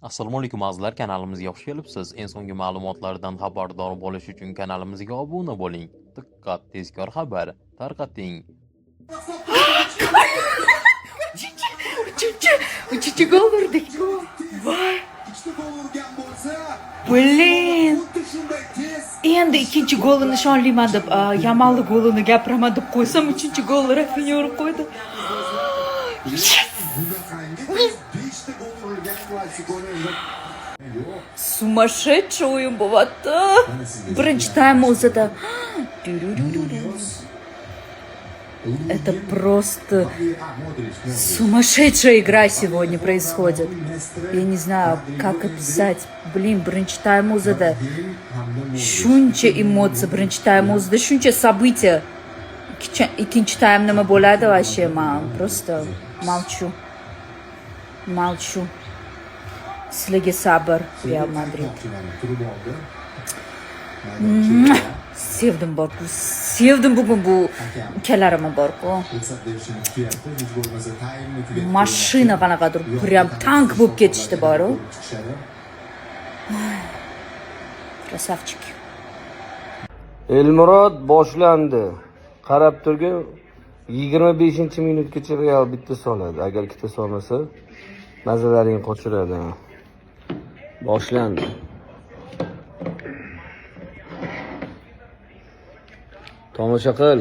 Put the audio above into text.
Assalomu alaykum azizlar, kanalimizga xush kelibsiz. Eng so'nggi ma'lumotlardan xabardor bo'lish uchun kanalimizga obuna bo'ling. Diqqat, tezkor xabar tarqating. Uchinchi gol urdik. Voy. Blin. Endi ikkinchi golni nishonlayman deb, Yamalni golini gapiraman deb qo'ysam, uchinchi golni Rafinha urib qo'ydi. Сумасшедший o'yin bo'lyapti. Birinchi taym o'zida. Это просто сумасшедшая игра сегодня происходит. Я не знаю, как описать. Блин, birinchi taym o'zida shuncha emotsiya, birinchi taym o'zida shuncha события. Ikkinchi taym nima bo'ladi вообще? Men просто молчу. Sizlarga sabr, Real Madrid. Sevdim bugun bu ukalarim borku. Mashina qanaqadir prям tank bo'lib ketishdi boru. Krasavchik. Elmurod boshlandi. Qarab turgin 25-minutgacha Real bitta soladi. Agar ikkita solmasa, mazalaring qochiradi. Boshlandi. Tomosha qil.